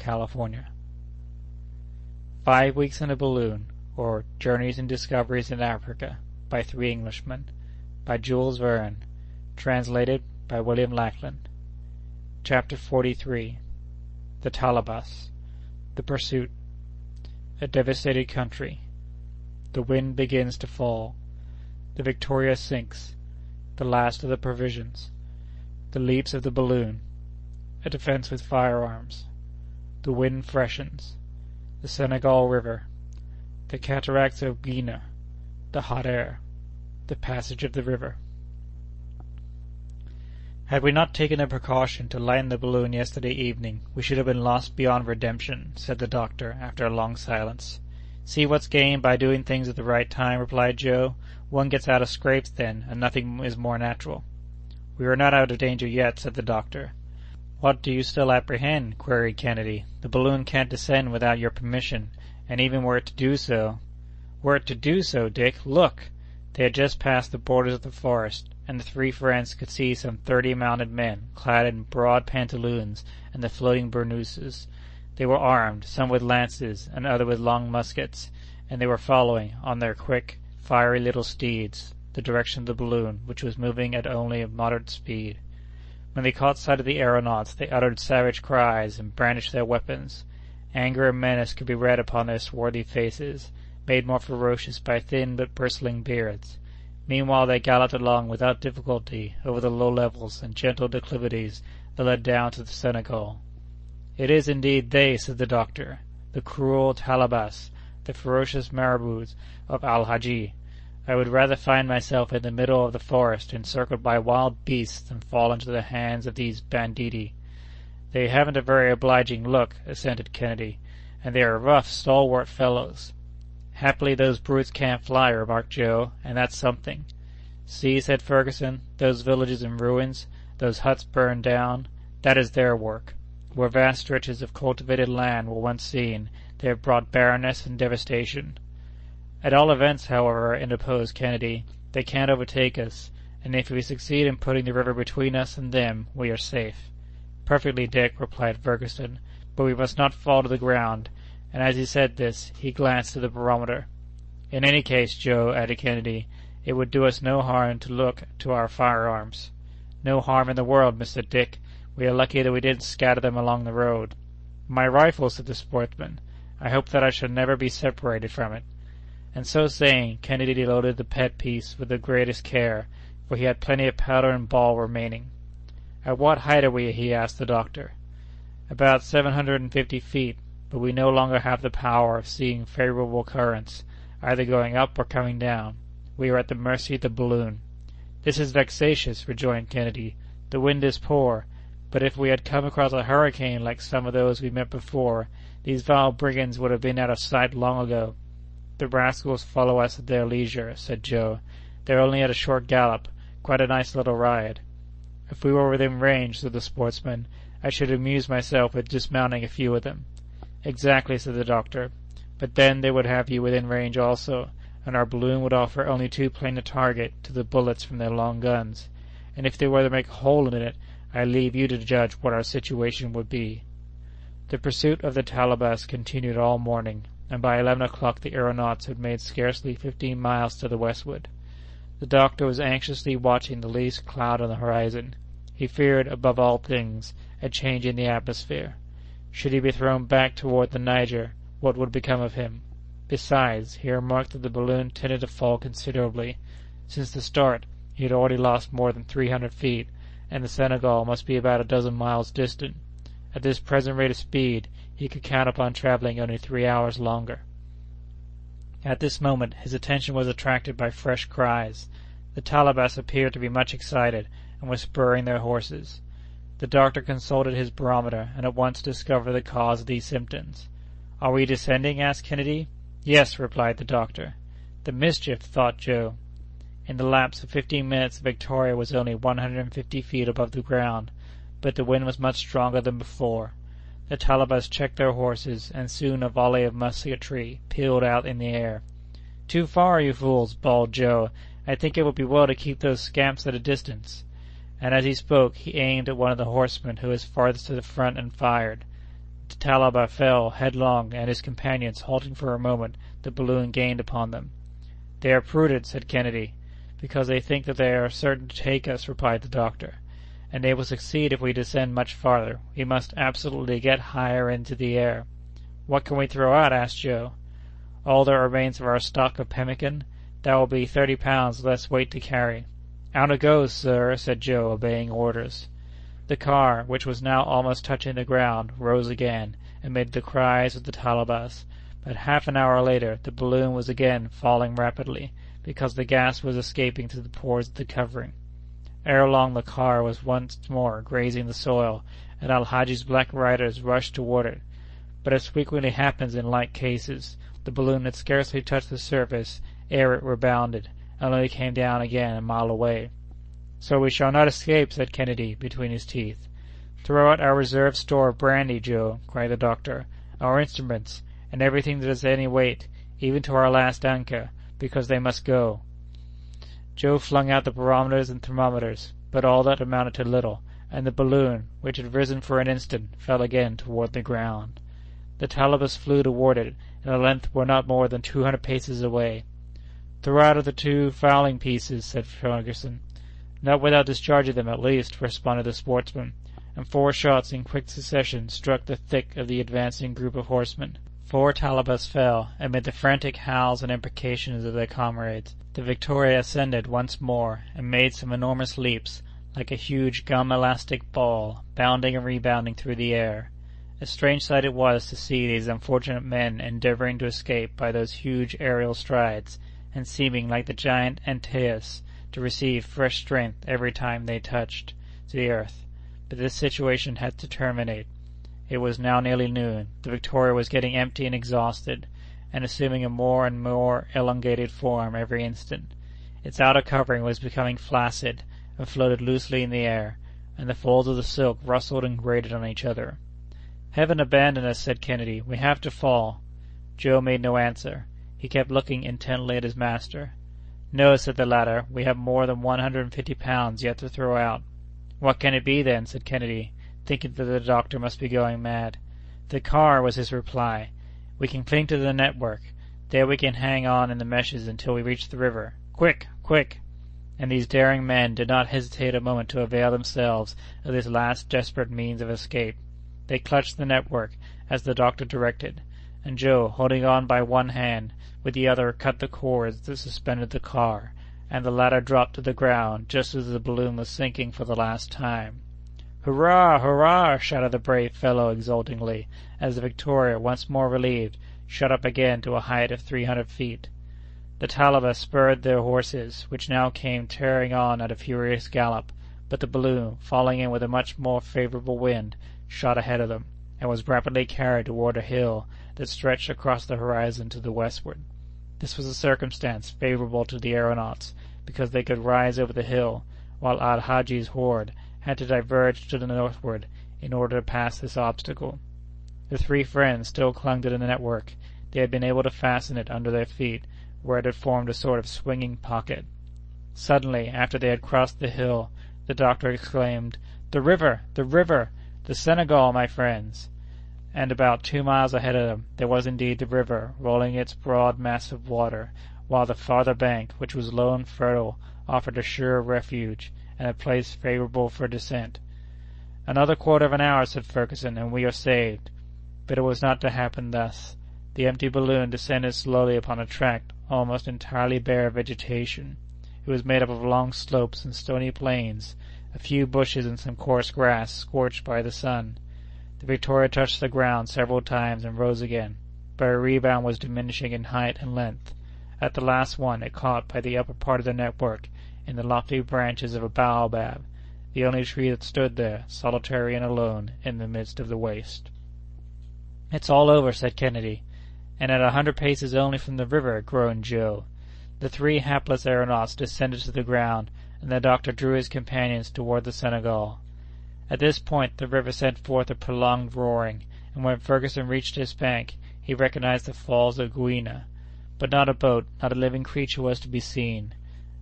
California. 5 Weeks in a Balloon, or Journeys and Discoveries in Africa, by 3 Englishmen, by Jules Verne, translated by William Lackland. Chapter 43. The Talabas. The Pursuit. A devastated country. The wind begins to fall. The Victoria sinks. The last of the provisions. The leaps of the balloon. A defense with firearms. The wind freshens. The Senegal River. The cataracts of Guinea. The hot air. The passage of the river. Had we not taken the precaution to lighten the balloon yesterday evening, we should have been lost beyond redemption, said the doctor, after a long silence. See what's gained by doing things at the right time, replied Joe. One gets out of scrapes then, and nothing is more natural. We are not out of danger yet, said the doctor. What do you still apprehend? Queried Kennedy. The balloon can't descend without your permission, and even were it to do so, Dick, look! They had just passed the borders of the forest, and the 3 friends could see some 30 mounted men, clad in broad pantaloons and the floating burnooses. They were armed, some with lances, and others with long muskets, and they were following, on their quick, fiery little steeds, the direction of the balloon, which was moving at only a moderate speed. When they caught sight of the aeronauts, they uttered savage cries and brandished their weapons. Anger and menace could be read upon their swarthy faces, made more ferocious by thin but bristling beards. Meanwhile they galloped along without difficulty over the low levels and gentle declivities that led down to the Senegal. It is indeed they, said the doctor, the cruel Talabas, the ferocious marabouts of Al-Haji. I would rather find myself in the middle of the forest, encircled by wild beasts, than fall into the hands of these banditti. They haven't a very obliging look, assented Kennedy, and they are rough, stalwart fellows. Happily those brutes can't fly, remarked Joe, and that's something. See, said Ferguson, those villages in ruins, those huts burned down, that is their work. Where vast stretches of cultivated land were once seen, they have brought barrenness and devastation. At all events, however, interposed Kennedy, they can't overtake us, and if we succeed in putting the river between us and them, we are safe. Perfectly, Dick, replied Ferguson, but we must not fall to the ground, and as he said this, he glanced at the barometer. In any case, Joe, added Kennedy, it would do us no harm to look to our firearms. No harm in the world, Mr. Dick. We are lucky that we didn't scatter them along the road. My rifle, said the sportsman. I hope that I shall never be separated from it. And so saying, Kennedy loaded the pet piece with the greatest care, for he had plenty of powder and ball remaining. At what height are we? He asked the doctor. About 750 feet, but we no longer have the power of seeing favorable currents, either going up or coming down. We are at the mercy of the balloon. This is vexatious, rejoined Kennedy. The wind is poor, but if we had come across a hurricane like some of those we met before, these vile brigands would have been out of sight long ago. The rascals follow us at their leisure, said Joe. They're only at a short gallop, quite a nice little ride. If we were within range, said the sportsman, I should amuse myself with dismounting a few of them. Exactly, said the doctor. But then they would have you within range also, and our balloon would offer only too plain a target to the bullets from their long guns. And if they were to make a hole in it, I leave you to judge what our situation would be. The pursuit of the Talabas continued all morning, and by 11 o'clock the aeronauts had made scarcely 15 miles to the westward. The doctor was anxiously watching the least cloud on the horizon. He feared, above all things, a change in the atmosphere. Should he be thrown back toward the Niger, what would become of him? Besides, he remarked that the balloon tended to fall considerably. Since the start, he had already lost more than 300 feet, and the Senegal must be about a dozen miles distant. At this present rate of speed, he could count upon travelling only 3 hours longer. At this moment, his attention was attracted by fresh cries. The Talabas appeared to be much excited, and were spurring their horses. The doctor consulted his barometer, and at once discovered the cause of these symptoms. "Are we descending?" asked Kennedy. "Yes," replied the doctor. "The mischief," thought Joe. In the lapse of 15 minutes the Victoria was only 150 feet above the ground, but the wind was much stronger than before. The Talabas checked their horses, and soon a volley of musketry pealed out in the air. "Too far, you fools!" bawled Joe. "I think it would be well to keep those scamps at a distance." And as he spoke he aimed at one of the horsemen who was farthest to the front and fired. The The Talaba fell headlong, and his companions, halting for a moment, the balloon gained upon them. "They are prudent," said Kennedy. "Because they think that they are certain to take us," replied the doctor. "And they will succeed if we descend much farther. We must absolutely get higher into the air." "What can we throw out?" asked Joe. "All that remains of our stock of pemmican. That will be 30 pounds less weight to carry." "Out it goes, sir," said Joe, obeying orders. The car, which was now almost touching the ground, rose again, amid the cries of the Talabas, but half an hour later the balloon was again falling rapidly, because the gas was escaping through the pores of the covering. Ere long the car was once more grazing the soil, and Al-Hadji's black riders rushed toward it. But as frequently happens in like cases, the balloon had scarcely touched the surface ere it rebounded, and only came down again a mile away. "So we shall not escape," said Kennedy, between his teeth. "Throw out our reserve store of brandy, Joe," cried the doctor, "our instruments, and everything that has any weight, even to our last anchor, because they must go." Joe flung out the barometers and thermometers, but all that amounted to little, and the balloon, which had risen for an instant, fell again toward the ground. The Talabas flew toward it, and at length were not more than 200 paces away. "Throw out of the 2 fowling pieces," said Ferguson. "Not without discharging them, at least," responded the sportsman, and 4 shots in quick succession struck the thick of the advancing group of horsemen. 4 Talabas fell, amid the frantic howls and imprecations of their comrades. The Victoria ascended once more, and made some enormous leaps, like a huge gum-elastic ball, bounding and rebounding through the air. A strange sight it was to see these unfortunate men endeavoring to escape by those huge aerial strides, and seeming, like the giant Antaeus, to receive fresh strength every time they touched the earth. But this situation had to terminate. It was now nearly noon. The Victoria was getting empty and exhausted, and assuming a more and more elongated form every instant. Its outer covering was becoming flaccid, and floated loosely in the air, and the folds of the silk rustled and grated on each other. "Heaven abandon us," said Kennedy. "We have to fall." Joe made no answer. He kept looking intently at his master. "No," said the latter, "we have more than 150 pounds yet to throw out." "What can it be, then?" said Kennedy, thinking that the doctor must be going mad. "The car," was his reply. "We can cling to the network. There we can hang on in the meshes until we reach the river. Quick! Quick!" And these daring men did not hesitate a moment to avail themselves of this last desperate means of escape. They clutched the network, as the doctor directed, and Joe, holding on by one hand, with the other cut the cords that suspended the car, and the latter dropped to the ground just as the balloon was sinking for the last time. "Hurrah! Hurrah!" shouted the brave fellow exultingly, as the Victoria, once more relieved, shot up again to a height of 300 feet. The Talaba spurred their horses, which now came tearing on at a furious gallop, but the balloon, falling in with a much more favorable wind, shot ahead of them, and was rapidly carried toward a hill that stretched across the horizon to the westward. This was a circumstance favorable to the aeronauts, because they could rise over the hill, while Al-Hadji's horde had to diverge to the northward in order to pass this obstacle. The 3 friends still clung to the network. They had been able to fasten it under their feet, where it had formed a sort of swinging pocket. Suddenly, after they had crossed the hill, the doctor exclaimed, "The river! The river! The Senegal, my friends!" And about 2 miles ahead of them there was indeed the river, rolling its broad mass of water, while the farther bank, which was low and fertile, offered a sure refuge, and a place favorable for descent. "Another quarter of an hour," said Ferguson, "and we are saved." But it was not to happen thus. The empty balloon descended slowly upon a tract almost entirely bare of vegetation. It was made up of long slopes and stony plains, a few bushes and some coarse grass scorched by the sun. The Victoria touched the ground several times and rose again, but her rebound was diminishing in height and length. At the last one it caught by the upper part of the network in the lofty branches of a baobab, the only tree that stood there, solitary and alone, in the midst of the waste. "It's all over," said Kennedy. "And at 100 paces only from the river," groaned Joe. The 3 hapless aeronauts descended to the ground, and the doctor drew his companions toward the Senegal. At this point the river sent forth a prolonged roaring, and when Ferguson reached its bank, he recognized the falls of Guiana. But not a boat, not a living creature was to be seen.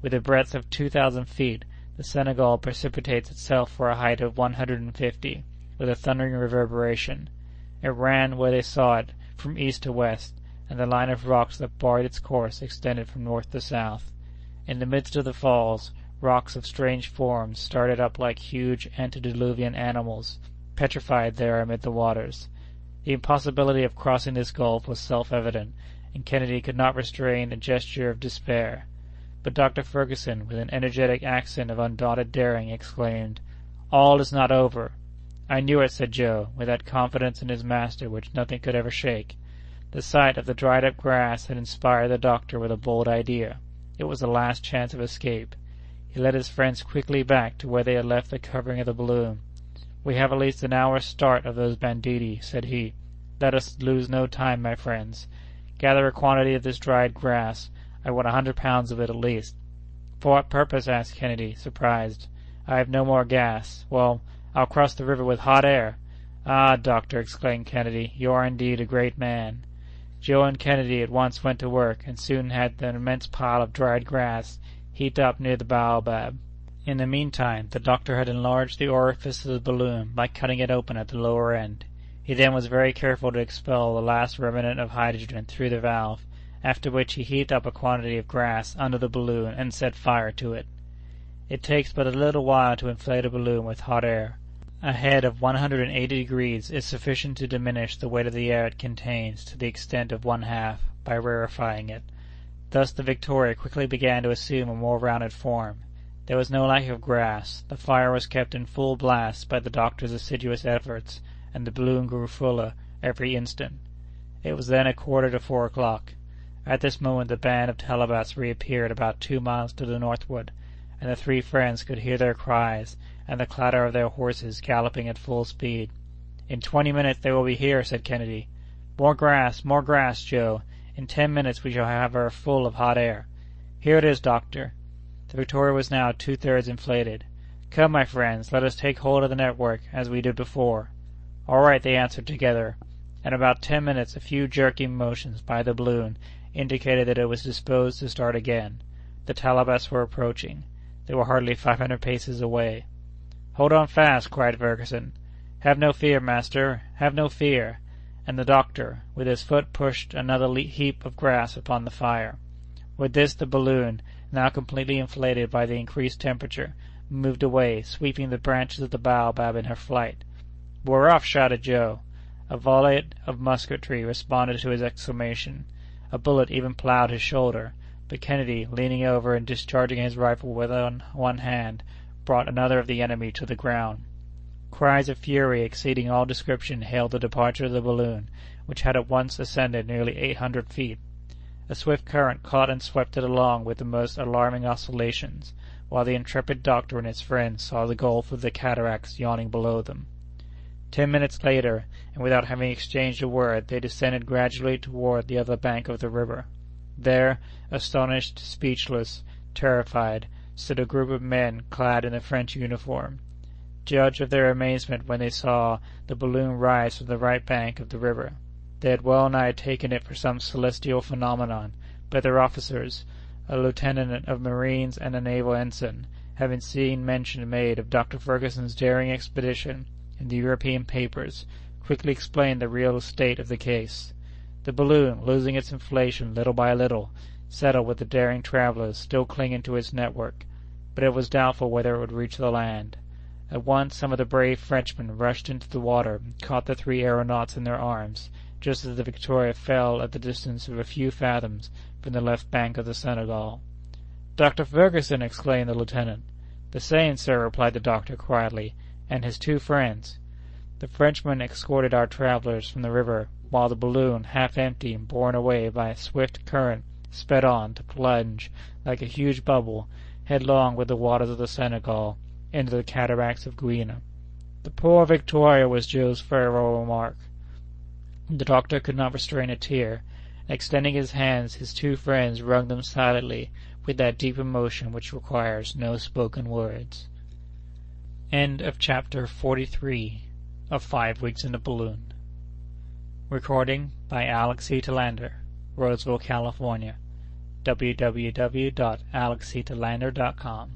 With a breadth of 2,000 feet, the Senegal precipitates itself for a height of 150, with a thundering reverberation. It ran, where they saw it, from east to west, and the line of rocks that barred its course extended from north to south. In the midst of the falls, rocks of strange forms started up like huge antediluvian animals, petrified there amid the waters. The impossibility of crossing this gulf was self-evident, and Kennedy could not restrain a gesture of despair. But Dr. Ferguson, with an energetic accent of undaunted daring, exclaimed, "All is not over." "I knew it," said Joe, with that confidence in his master which nothing could ever shake. The sight of the dried-up grass had inspired the doctor with a bold idea. It was the last chance of escape. He led his friends quickly back to where they had left the covering of the balloon. "We have at least an hour's start of those banditti," said he. "Let us lose no time, my friends. Gather a quantity of this dried grass. I want 100 pounds of it at least." "For what purpose?" asked Kennedy, surprised. "I have no more gas. Well, I'll cross the river with hot air." "Ah, doctor," exclaimed Kennedy, "you are indeed a great man." Joe and Kennedy at once went to work, and soon had an immense pile of dried grass heaped up near the baobab. In the meantime, the doctor had enlarged the orifice of the balloon by cutting it open at the lower end. He then was very careful to expel the last remnant of hydrogen through the valve, after which he heaped up a quantity of grass under the balloon and set fire to it. It takes but a little while to inflate a balloon with hot air. A head of 180 degrees is sufficient to diminish the weight of the air it contains to the extent of 1/2 by rarefying it. Thus the Victoria quickly began to assume a more rounded form. There was no lack of grass. The fire was kept in full blast by the doctor's assiduous efforts, and the balloon grew fuller every instant. It was then 3:45 o'clock. At this moment the band of Talabas reappeared about 2 miles to the northward, and the three friends could hear their cries and the clatter of their horses galloping at full speed. "In 20 minutes they will be here," said Kennedy. More grass, Joe. In 10 minutes we shall have her full of hot air." "Here it is, doctor." The Victoria was now 2/3 inflated. "Come, my friends, let us take hold of the network, as we did before." "All right," they answered together. In about 10 minutes a few jerky motions by the balloon indicated that it was disposed to start again. The Talabas were approaching. They were hardly 500 paces away. "Hold on fast!" cried Ferguson. "Have no fear, master, have no fear!" And the doctor, with his foot, pushed another heap of grass upon the fire. With this the balloon, now completely inflated by the increased temperature, moved away, sweeping the branches of the baobab in her flight. "We're off!" shouted Joe. A volley of musketry responded to his exclamation. A bullet even ploughed his shoulder, but Kennedy, leaning over and discharging his rifle with one hand, brought another of the enemy to the ground. Cries of fury exceeding all description hailed the departure of the balloon, which had at once ascended nearly 800 feet. A swift current caught and swept it along with the most alarming oscillations, while the intrepid doctor and his friends saw the gulf of the cataracts yawning below them. 10 minutes later, and without having exchanged a word, they descended gradually toward the other bank of the river. There, astonished, speechless, terrified, stood a group of men clad in the French uniform. Judge of their amazement when they saw the balloon rise from the right bank of the river. They had well nigh taken it for some celestial phenomenon, but their officers, a lieutenant of marines and a naval ensign, having seen mention made of Dr. Ferguson's daring expedition in the European papers, quickly explained the real state of the case. The balloon, losing its inflation little by little, settled with the daring travelers still clinging to its network, but it was doubtful whether it would reach the land. At once some of the brave Frenchmen rushed into the water and caught the three aeronauts in their arms, just as the Victoria fell at the distance of a few fathoms from the left bank of the Senegal. "Dr. Ferguson!" exclaimed the lieutenant. "The same, sir," replied the doctor quietly, "and his two friends." The Frenchmen escorted our travelers from the river, while the balloon, half empty and borne away by a swift current, sped on to plunge, like a huge bubble, headlong with the waters of the Senegal, into the cataracts of Guiana. "The poor Victoria!" was Joe's farewell remark. The doctor could not restrain a tear, and extending his hands, his two friends wrung them silently with that deep emotion which requires no spoken words. End of chapter 43 of 5 Weeks in a Balloon. Recording by Alex C. Talander, Roseville, California. www.alexctalander.com